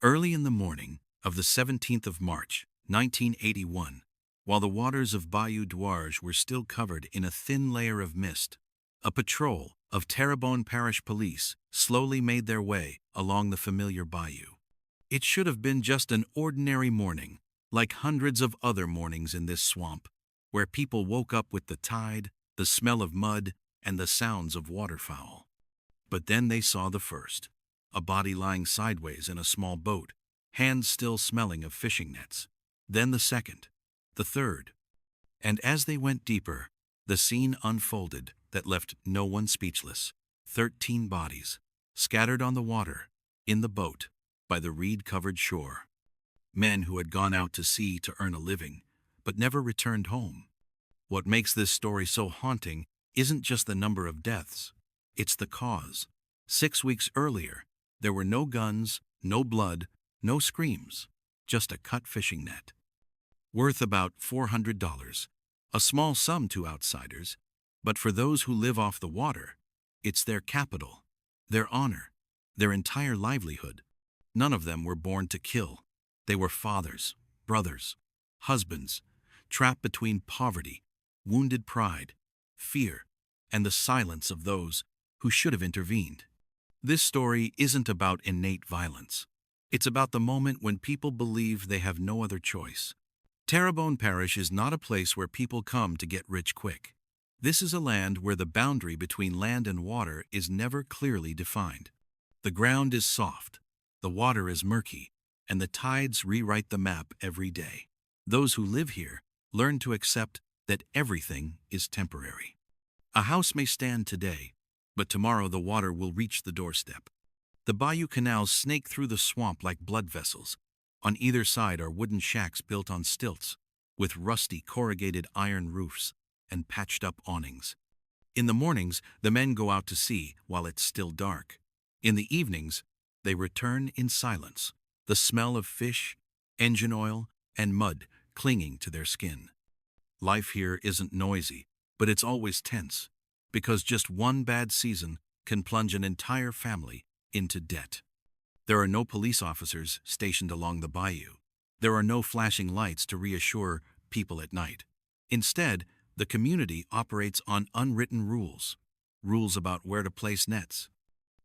Early in the morning of the 17th of March, 1981, while the waters of Bayou Douarge were still covered in a thin layer of mist, a patrol of Terrebonne Parish Police slowly made their way along the familiar bayou. It should have been just an ordinary morning, like hundreds of other mornings in this swamp, where people woke up with the tide, the smell of mud, and the sounds of waterfowl. But then they saw the first, a body lying sideways in a small boat, hands still smelling of fishing nets. Then the second, the third. And as they went deeper, the scene unfolded that left no one speechless. 13 bodies, scattered on the water, in the boat, by the reed-covered shore. Men who had gone out to sea to earn a living, but never returned home. What makes this story so haunting isn't just the number of deaths, it's the cause. 6 weeks earlier, there were no guns, no blood, no screams, just a cut fishing net. Worth about $400, a small sum to outsiders, but for those who live off the water, it's their capital, their honor, their entire livelihood. None of them were born to kill. They were fathers, brothers, husbands, trapped between poverty, wounded pride, fear, and the silence of those who should have intervened. This story isn't about innate violence. It's about the moment when people believe they have no other choice. Terrebonne Parish is not a place where people come to get rich quick. This is a land where the boundary between land and water is never clearly defined. The ground is soft, the water is murky, and the tides rewrite the map every day. Those who live here learn to accept that everything is temporary. A house may stand today, but tomorrow the water will reach the doorstep. The bayou canals snake through the swamp like blood vessels. On either side are wooden shacks built on stilts, with rusty corrugated iron roofs and patched-up awnings. In the mornings, the men go out to sea while it's still dark. In the evenings, they return in silence, the smell of fish, engine oil, and mud clinging to their skin. Life here isn't noisy, but it's always tense, because just one bad season can plunge an entire family into debt. There are no police officers stationed along the bayou. There are no flashing lights to reassure people at night. Instead, the community operates on unwritten rules. Rules about where to place nets.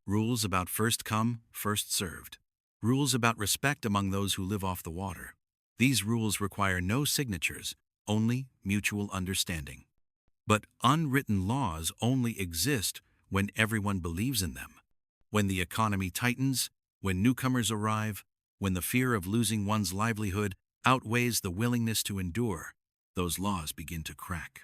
Rules about first come, first served. Rules about respect among those who live off the water. These rules require no signatures, only mutual understanding. But unwritten laws only exist when everyone believes in them. When the economy tightens, when newcomers arrive, when the fear of losing one's livelihood outweighs the willingness to endure, those laws begin to crack.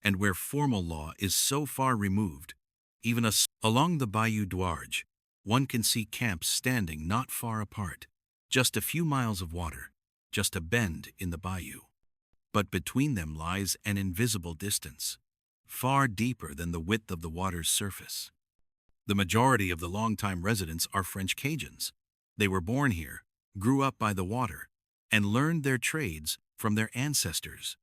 And where formal law is so far removed, even along the Bayou Douarge, one can see camps standing not far apart, just a few miles of water, just a bend in the bayou. But between them lies an invisible distance, far deeper than the width of the water's surface. The majority of the longtime residents are French Cajuns. They were born here, grew up by the water, and learned their trades from their ancestors.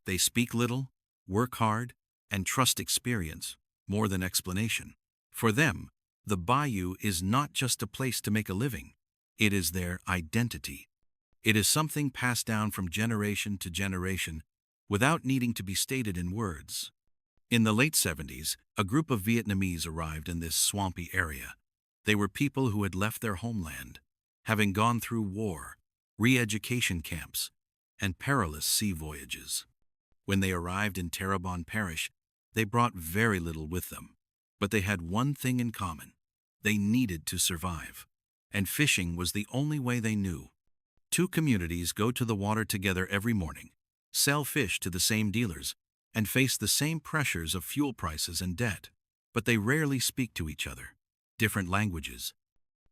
They speak little, work hard, and trust experience more than explanation. For them, the bayou is not just a place to make a living. It is their identity. It is something passed down from generation to generation without needing to be stated in words. In the late 70s, a group of Vietnamese arrived in this swampy area. They were people who had left their homeland, having gone through war, re-education camps, and perilous sea voyages. When they arrived in Terrebonne Parish, they brought very little with them, but they had one thing in common. They needed to survive, and fishing was the only way they knew. Two communities go to the water together every morning, sell fish to the same dealers, and face the same pressures of fuel prices and debt, but they rarely speak to each other. Different languages,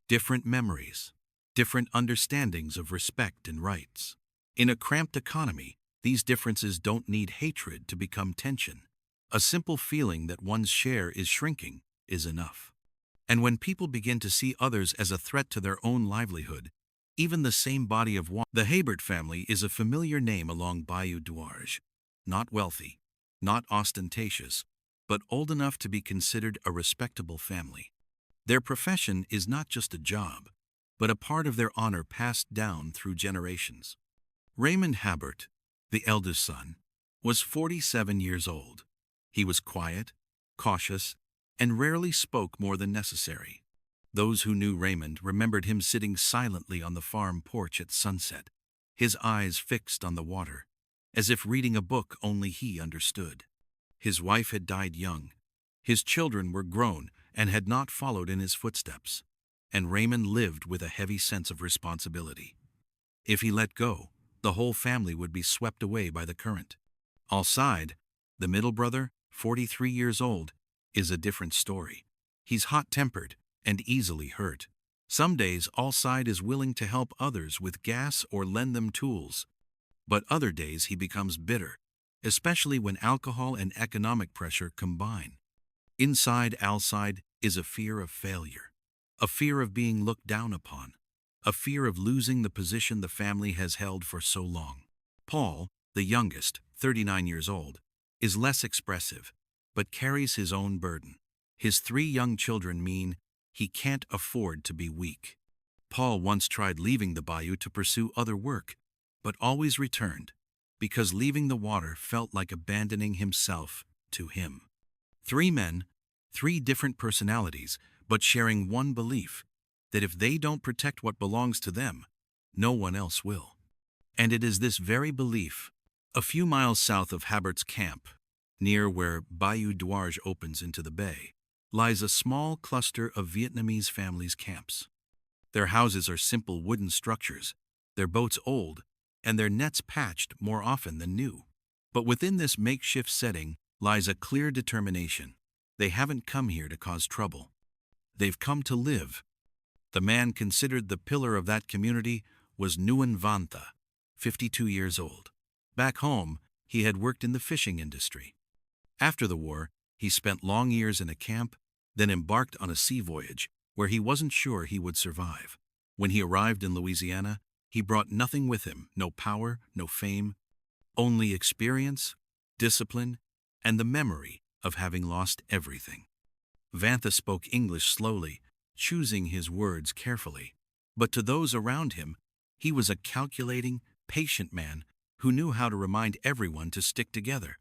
different memories, different understandings of respect and rights. In a cramped economy, these differences don't need hatred to become tension. A simple feeling that one's share is shrinking is enough. And when people begin to see others as a threat to their own livelihood, even the same body of water. The Hebert family is a familiar name along Bayou Douarge. Not wealthy, not ostentatious, but old enough to be considered a respectable family. Their profession is not just a job. but a part of their honor passed down through generations. Raymond Habert, the eldest son, was 47 years old. He was quiet, cautious, and rarely spoke more than necessary. Those who knew Raymond remembered him sitting silently on the farm porch at sunset, his eyes fixed on the water, as if reading a book only he understood. His wife had died young. His children were grown and had not followed in his footsteps, and Raymond lived with a heavy sense of responsibility. If he let go, the whole family would be swept away by the current. Alcide, the middle brother, 43 years old, is a different story. He's hot-tempered and easily hurt. Some days Alcide is willing to help others with gas or lend them tools, but other days he becomes bitter, especially when alcohol and economic pressure combine. Inside Alcide is a fear of failure, a fear of being looked down upon, a fear of losing the position the family has held for so long. Paul, the youngest, 39 years old, is less expressive, but carries his own burden. His 3 young children mean he can't afford to be weak. Paul once tried leaving the bayou to pursue other work, but always returned, because leaving the water felt like abandoning himself to him. 3 men, 3 different personalities, but sharing one belief, that if they don't protect what belongs to them, no one else will. And it is this very belief, a few miles south of Habert's camp, near where Bayou Douarge opens into the bay, lies a small cluster of Vietnamese families' camps. Their houses are simple wooden structures, their boats old, and their nets patched more often than new. But within this makeshift setting lies a clear determination. They haven't come here to cause trouble. They've come to live. The man considered the pillar of that community was Nguyen Van Tha, 52 years old. Back home, he had worked in the fishing industry. After the war, he spent long years in a camp, then embarked on a sea voyage where he wasn't sure he would survive. When he arrived in Louisiana, he brought nothing with him, no power, no fame, only experience, discipline, and the memory of having lost everything. Vantha spoke English slowly, choosing his words carefully. But to those around him, he was a calculating, patient man who knew how to remind everyone to stick together.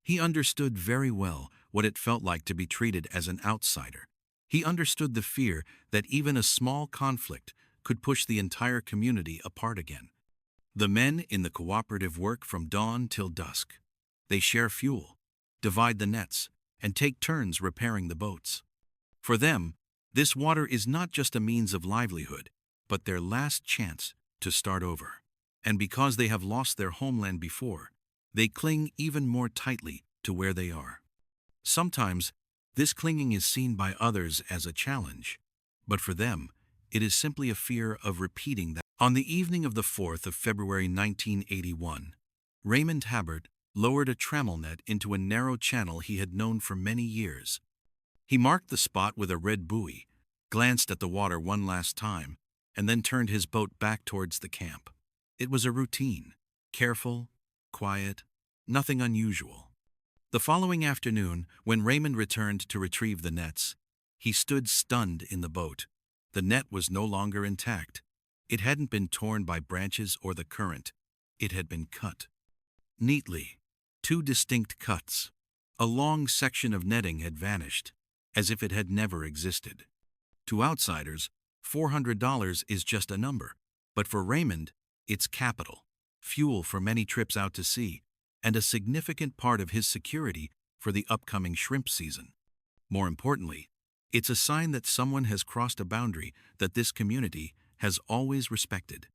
He understood very well what it felt like to be treated as an outsider. He understood the fear that even a small conflict could push the entire community apart again. The men in the cooperative work from dawn till dusk. They share fuel, divide the nets, and take turns repairing the boats. For them, this water is not just a means of livelihood, but their last chance to start over. And because they have lost their homeland before, they cling even more tightly to where they are. Sometimes, this clinging is seen by others as a challenge, but for them, it is simply a fear of repeating that. On the evening of the 4th of February 1981, Raymond Habert lowered a trammel net into a narrow channel he had known for many years. He marked the spot with a red buoy, glanced at the water one last time, and then turned his boat back towards the camp. It was a routine, careful, quiet, nothing unusual. The following afternoon, when Raymond returned to retrieve the nets, he stood stunned in the boat. The net was no longer intact. It hadn't been torn by branches or the current. It had been cut. Neatly, 2 distinct cuts. A long section of netting had vanished, as if it had never existed. To outsiders, $400 is just a number, but for Raymond, it's capital, fuel for many trips out to sea, and a significant part of his security for the upcoming shrimp season. More importantly, it's a sign that someone has crossed a boundary that this community has always respected.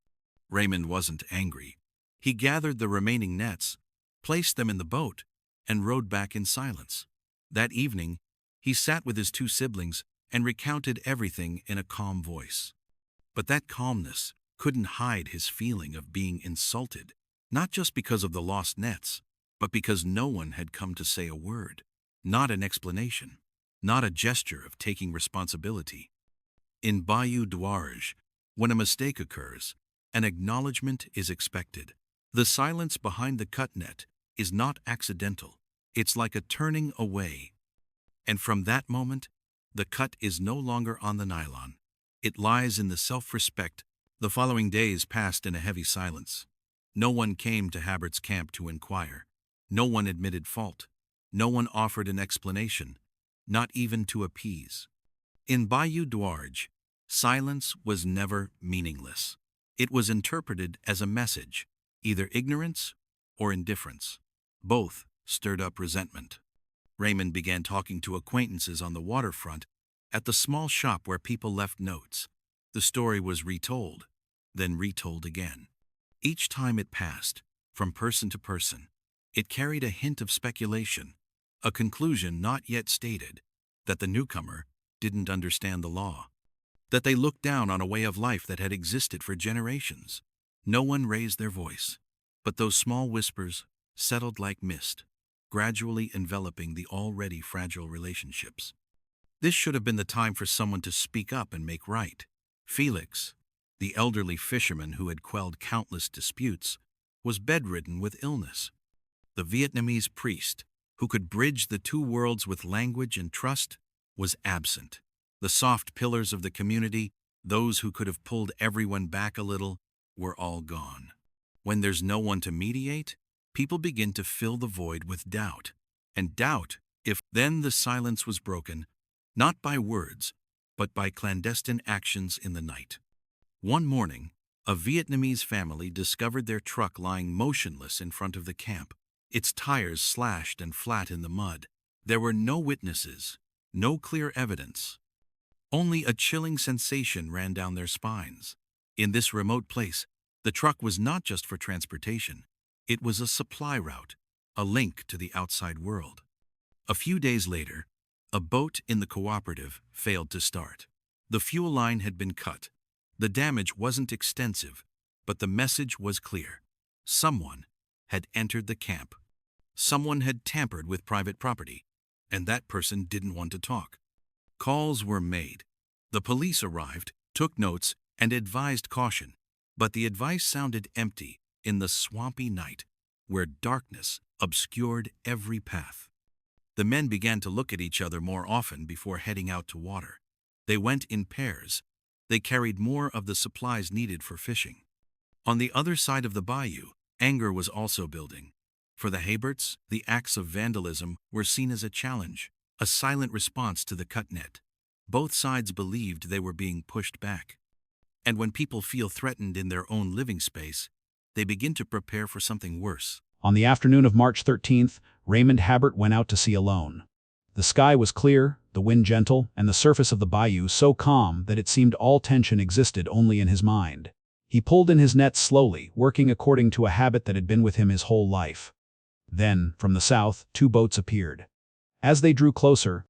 Raymond wasn't angry. He gathered the remaining nets, placed them in the boat, and rowed back in silence. That evening, he sat with his 2 siblings and recounted everything in a calm voice. But that calmness couldn't hide his feeling of being insulted, not just because of the lost nets, but because no one had come to say a word, not an explanation, not a gesture of taking responsibility. In Bayou Douarge, when a mistake occurs, an acknowledgement is expected. The silence behind the cut net is not accidental. It's like a turning away. And from that moment, the cut is no longer on the nylon. It lies in the self-respect. The following days passed in a heavy silence. No one came to Habert's camp to inquire. No one admitted fault. No one offered an explanation, not even to appease. In Bayou Duarge, silence was never meaningless. It was interpreted as a message, either ignorance or indifference. Both stirred up resentment. Raymond began talking to acquaintances on the waterfront, at the small shop where people left notes. The story was retold, then retold again. Each time it passed, from person to person, it carried a hint of speculation, a conclusion not yet stated, that the newcomer didn't understand the law, that they looked down on a way of life that had existed for generations. No one raised their voice, but those small whispers settled like mist, gradually enveloping the already fragile relationships. This should have been the time for someone to speak up and make right. Felix, the elderly fisherman who had quelled countless disputes, was bedridden with illness. The Vietnamese priest, who could bridge the two worlds with language and trust, was absent. The soft pillars of the community, those who could have pulled everyone back a little, were all gone. When there's no one to mediate, people begin to fill the void with doubt. And doubt, if then the silence was broken, not by words, but by clandestine actions in the night. One morning, a Vietnamese family discovered their truck lying motionless in front of the camp, its tires slashed and flat in the mud. There were no witnesses, no clear evidence. Only a chilling sensation ran down their spines. In this remote place, the truck was not just for transportation. It was a supply route, a link to the outside world. A few days later, a boat in the cooperative failed to start. The fuel line had been cut. The damage wasn't extensive, but the message was clear. Someone had entered the camp. Someone had tampered with private property, and that person didn't want to talk. Calls were made. The police arrived, took notes, and advised caution. But the advice sounded empty in the swampy night, where darkness obscured every path. The men began to look at each other more often before heading out to water. They went in pairs. They carried more of the supplies needed for fishing. On the other side of the bayou, anger was also building. For the Haberts, the acts of vandalism were seen as a challenge, a silent response to the cut net. Both sides believed they were being pushed back. And when people feel threatened in their own living space, they begin to prepare for something worse. On the afternoon of March 13th, Raymond Habert went out to sea alone. The sky was clear, the wind gentle, and the surface of the bayou so calm that it seemed all tension existed only in his mind. He pulled in his nets slowly, working according to a habit that had been with him his whole life. Then, from the south, two boats appeared. As they drew closer,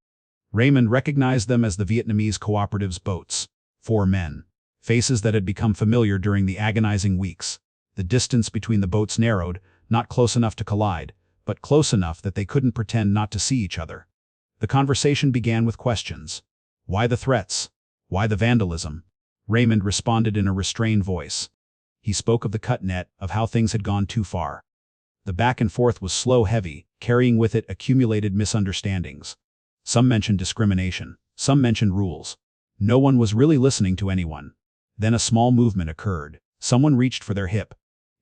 Raymond recognized them as the Vietnamese cooperative's boats. 4 men. Faces that had become familiar during the agonizing weeks. The distance between the boats narrowed, not close enough to collide, but close enough that they couldn't pretend not to see each other. The conversation began with questions. Why the threats? Why the vandalism? Raymond responded in a restrained voice. He spoke of the cut net, of how things had gone too far. The back and forth was slow, heavy, carrying with it accumulated misunderstandings. Some mentioned discrimination, some mentioned rules. No one was really listening to anyone. Then a small movement occurred. Someone reached for their hip.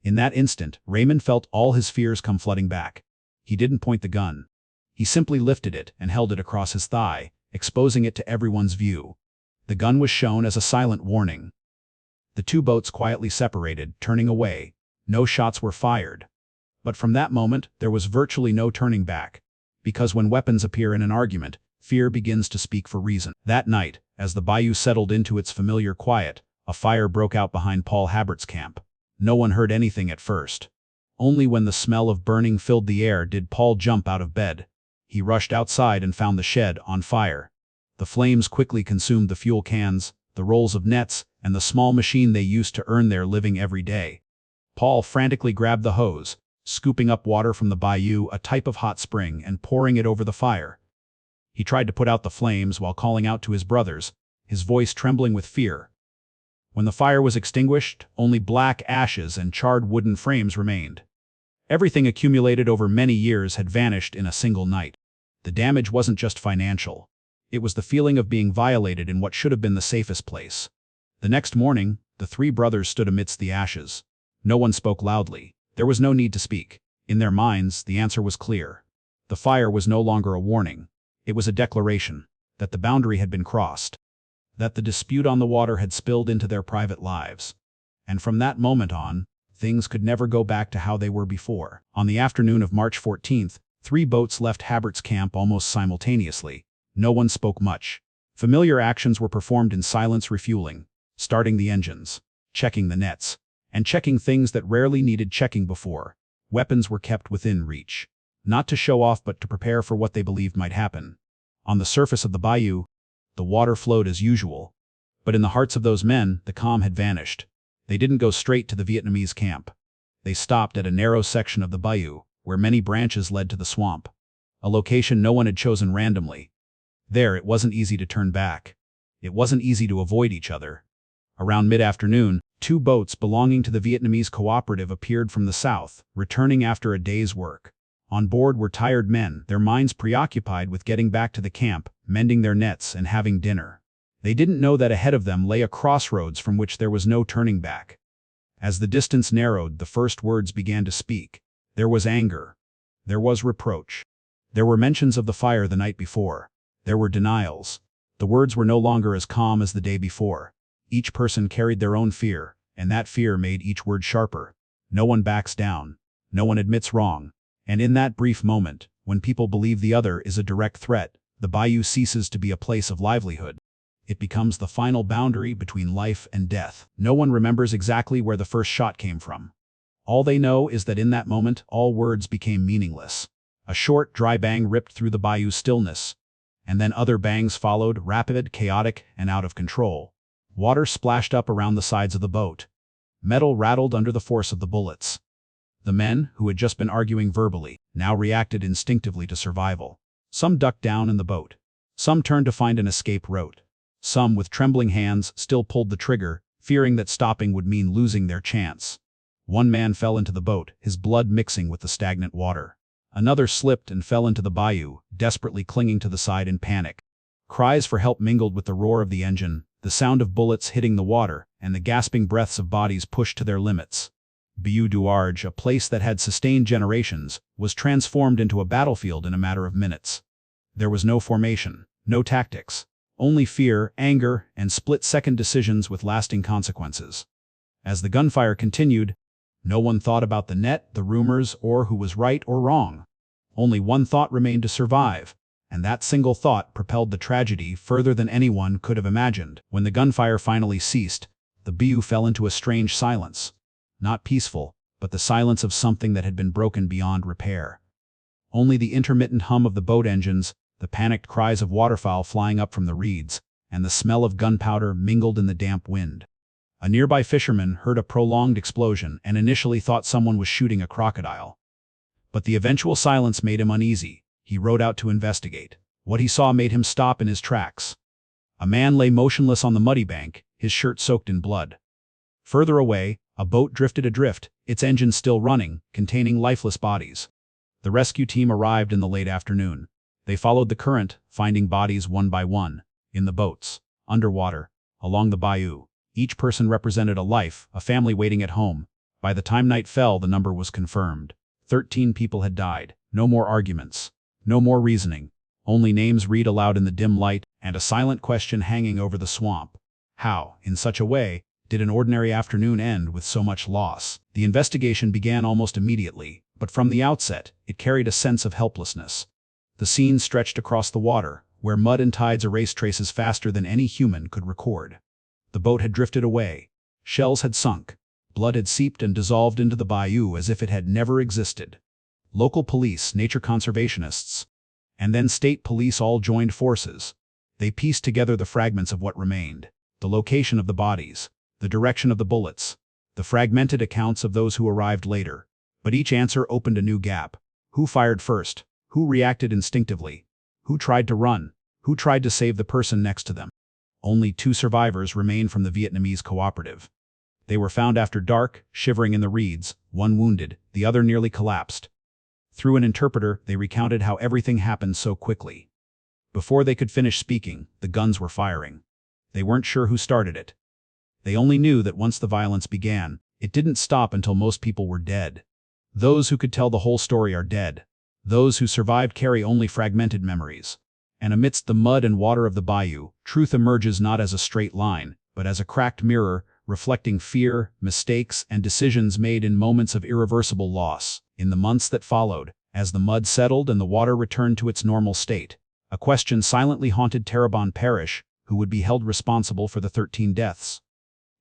In that instant, Raymond felt all his fears come flooding back. He didn't point the gun. He simply lifted it and held it across his thigh, exposing it to everyone's view. The gun was shown as a silent warning. The two boats quietly separated, turning away. No shots were fired. But from that moment, there was virtually no turning back. Because when weapons appear in an argument, fear begins to speak for reason. That night, as the bayou settled into its familiar quiet, a fire broke out behind Paul Habert's camp. No one heard anything at first. Only when the smell of burning filled the air did Paul jump out of bed. He rushed outside and found the shed on fire. The flames quickly consumed the fuel cans, the rolls of nets, and the small machine they used to earn their living every day. Paul frantically grabbed the hose, scooping up water from the bayou, a type of hot spring, and pouring it over the fire. He tried to put out the flames while calling out to his brothers, his voice trembling with fear. When the fire was extinguished, only black ashes and charred wooden frames remained. Everything accumulated over many years had vanished in a single night. The damage wasn't just financial. It was the feeling of being violated in what should have been the safest place. The next morning, the three brothers stood amidst the ashes. No one spoke loudly. There was no need to speak. In their minds, the answer was clear. The fire was no longer a warning. It was a declaration that the boundary had been crossed, that the dispute on the water had spilled into their private lives. And from that moment on, things could never go back to how they were before. On the afternoon of March 14th, 3 boats left Habert's camp almost simultaneously. No one spoke much. Familiar actions were performed in silence: refueling, starting the engines, checking the nets, and checking things that rarely needed checking before. Weapons were kept within reach, not to show off but to prepare for what they believed might happen. On the surface of the bayou, the water flowed as usual. But in the hearts of those men, the calm had vanished. They didn't go straight to the Vietnamese camp. They stopped at a narrow section of the bayou, where many branches led to the swamp. A location no one had chosen randomly. There, it wasn't easy to turn back. It wasn't easy to avoid each other. Around mid-afternoon, 2 boats belonging to the Vietnamese cooperative appeared from the south, returning after a day's work. On board were tired men, their minds preoccupied with getting back to the camp, mending their nets, and having dinner. They didn't know that ahead of them lay a crossroads from which there was no turning back. As the distance narrowed, the first words began to speak. There was anger. There was reproach. There were mentions of the fire the night before. There were denials. The words were no longer as calm as the day before. Each person carried their own fear, and that fear made each word sharper. No one backs down. No one admits wrong. And in that brief moment, when people believe the other is a direct threat, the bayou ceases to be a place of livelihood. It becomes the final boundary between life and death. No one remembers exactly where the first shot came from. All they know is that in that moment, all words became meaningless. A short, dry bang ripped through the bayou's stillness. And then other bangs followed, rapid, chaotic, and out of control. Water splashed up around the sides of the boat. Metal rattled under the force of the bullets. The men, who had just been arguing verbally, now reacted instinctively to survival. Some ducked down in the boat. Some turned to find an escape route. Some, with trembling hands, still pulled the trigger, fearing that stopping would mean losing their chance. One man fell into the boat, his blood mixing with the stagnant water. Another slipped and fell into the bayou, desperately clinging to the side in panic. Cries for help mingled with the roar of the engine, the sound of bullets hitting the water, and the gasping breaths of bodies pushed to their limits. Bayou Duarge, a place that had sustained generations, was transformed into a battlefield in a matter of minutes. There was no formation, no tactics, only fear, anger, and split-second decisions with lasting consequences. As the gunfire continued, no one thought about the net, the rumors, or who was right or wrong. Only one thought remained: to survive, and that single thought propelled the tragedy further than anyone could have imagined. When the gunfire finally ceased, the bayou fell into a strange silence. Not peaceful, but the silence of something that had been broken beyond repair. Only the intermittent hum of the boat engines, the panicked cries of waterfowl flying up from the reeds, and the smell of gunpowder mingled in the damp wind. A nearby fisherman heard a prolonged explosion and initially thought someone was shooting a crocodile. But the eventual silence made him uneasy. He rode out to investigate. What he saw made him stop in his tracks. A man lay motionless on the muddy bank, his shirt soaked in blood. Further away, a boat drifted adrift, its engine still running, containing lifeless bodies. The rescue team arrived in the late afternoon. They followed the current, finding bodies one by one, in the boats, underwater, along the bayou. Each person represented a life, a family waiting at home. By the time night fell, the number was confirmed. 13 people had died. No more arguments. No more reasoning. Only names read aloud in the dim light, and a silent question hanging over the swamp. How, in such a way, did an ordinary afternoon end with so much loss? The investigation began almost immediately, but from the outset, it carried a sense of helplessness. The scene stretched across the water, where mud and tides erased traces faster than any human could record. The boat had drifted away. Shells had sunk. Blood had seeped and dissolved into the bayou as if it had never existed. Local police, nature conservationists, and then state police all joined forces. They pieced together the fragments of what remained: the location of the bodies, the direction of the bullets, the fragmented accounts of those who arrived later. But each answer opened a new gap. Who fired first? Who reacted instinctively? Who tried to run? Who tried to save the person next to them? Only 2 survivors remained from the Vietnamese cooperative. They were found after dark, shivering in the reeds, one wounded, the other nearly collapsed. Through an interpreter, they recounted how everything happened so quickly. Before they could finish speaking, the guns were firing. They weren't sure who started it. They only knew that once the violence began, it didn't stop until most people were dead. Those who could tell the whole story are dead. Those who survived carry only fragmented memories. And amidst the mud and water of the bayou, truth emerges not as a straight line, but as a cracked mirror, reflecting fear, mistakes, and decisions made in moments of irreversible loss. In the months that followed, as the mud settled and the water returned to its normal state, a question silently haunted Terrebonne Parish: who would be held responsible for the 13 deaths?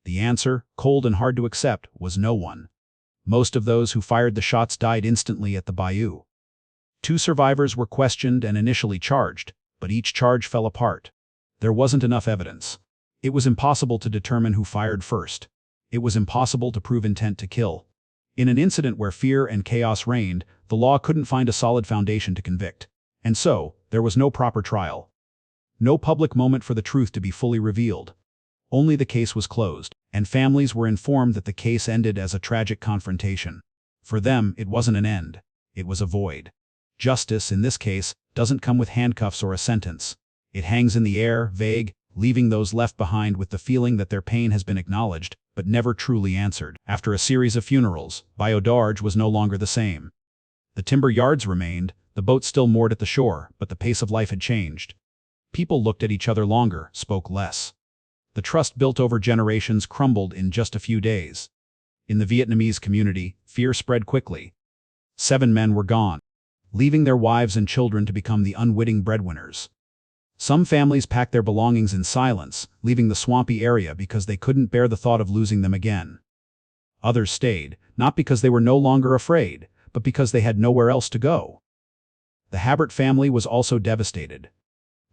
The answer, cold and hard to accept, was no one. Most of those who fired the shots died instantly at the bayou. 2 survivors were questioned and initially charged, but each charge fell apart. There wasn't enough evidence. It was impossible to determine who fired first. It was impossible to prove intent to kill. In an incident where fear and chaos reigned, the law couldn't find a solid foundation to convict. And so, there was no proper trial. No public moment for the truth to be fully revealed. Only the case was closed, and families were informed that the case ended as a tragic confrontation. For them, it wasn't an end. It was a void. Justice, in this case, doesn't come with handcuffs or a sentence. It hangs in the air, vague, leaving those left behind with the feeling that their pain has been acknowledged, but never truly answered. After a series of funerals, Bayou d'Arge was no longer the same. The timber yards remained, the boat still moored at the shore, but the pace of life had changed. People looked at each other longer, spoke less. The trust built over generations crumbled in just a few days. In the Vietnamese community, fear spread quickly. 7 men were gone, leaving their wives and children to become the unwitting breadwinners. Some families packed their belongings in silence, leaving the swampy area because they couldn't bear the thought of losing them again. Others stayed, not because they were no longer afraid, but because they had nowhere else to go. The Habert family was also devastated.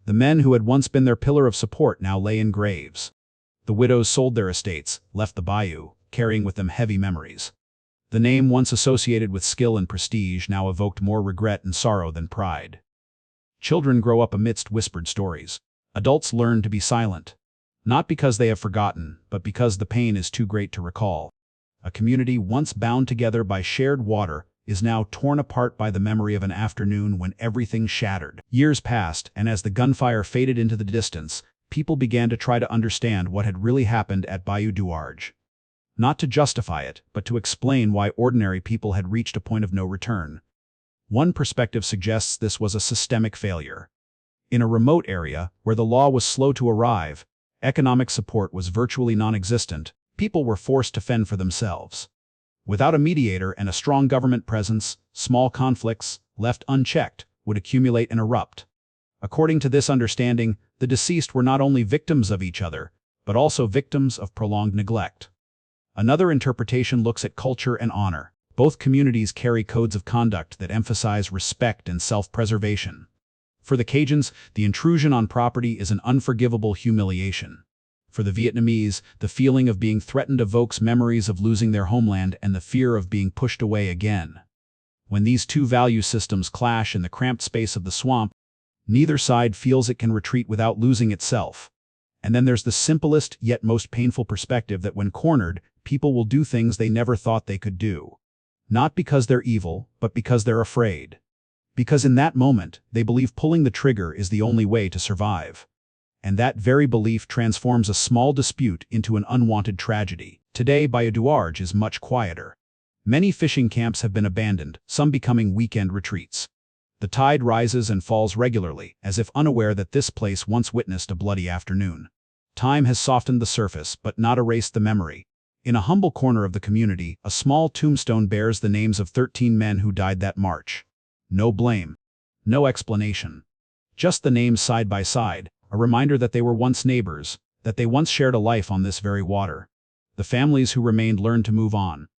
The men who had once been their pillar of support now lay in graves. The widows sold their estates, left the bayou, carrying with them heavy memories. The name once associated with skill and prestige now evoked more regret and sorrow than pride. Children grow up amidst whispered stories. Adults learn to be silent. Not because they have forgotten, but because the pain is too great to recall. A community once bound together by shared water is now torn apart by the memory of an afternoon when everything shattered. Years passed, and as the gunfire faded into the distance, people began to try to understand what had really happened at Bayou d'Arge. Not to justify it, but to explain why ordinary people had reached a point of no return. One perspective suggests this was a systemic failure. In a remote area, where the law was slow to arrive, economic support was virtually non-existent, people were forced to fend for themselves. Without a mediator and a strong government presence, small conflicts, left unchecked, would accumulate and erupt. According to this understanding, the deceased were not only victims of each other, but also victims of prolonged neglect. Another interpretation looks at culture and honor. Both communities carry codes of conduct that emphasize respect and self-preservation. For the Cajuns, the intrusion on property is an unforgivable humiliation. For the Vietnamese, the feeling of being threatened evokes memories of losing their homeland and the fear of being pushed away again. When these 2 value systems clash in the cramped space of the swamp, neither side feels it can retreat without losing itself. And then there's the simplest yet most painful perspective that when cornered, people will do things they never thought they could do. Not because they're evil, but because they're afraid. Because in that moment, they believe pulling the trigger is the only way to survive. And that very belief transforms a small dispute into an unwanted tragedy. Today, Bayou d'Arge is much quieter. Many fishing camps have been abandoned, some becoming weekend retreats. The tide rises and falls regularly, as if unaware that this place once witnessed a bloody afternoon. Time has softened the surface, but not erased the memory. In a humble corner of the community, a small tombstone bears the names of 13 men who died that March. No blame. No explanation. Just the names side by side, a reminder that they were once neighbors, that they once shared a life on this very water. The families who remained learned to move on.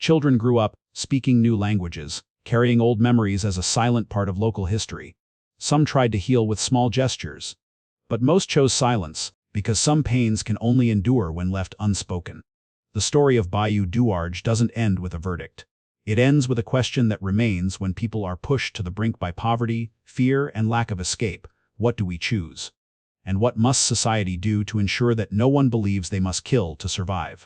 Children grew up, speaking new languages, carrying old memories as a silent part of local history. Some tried to heal with small gestures. But most chose silence, because some pains can only endure when left unspoken. The story of Bayou d'Arge doesn't end with a verdict. It ends with a question that remains when people are pushed to the brink by poverty, fear, and lack of escape. What do we choose? And what must society do to ensure that no one believes they must kill to survive?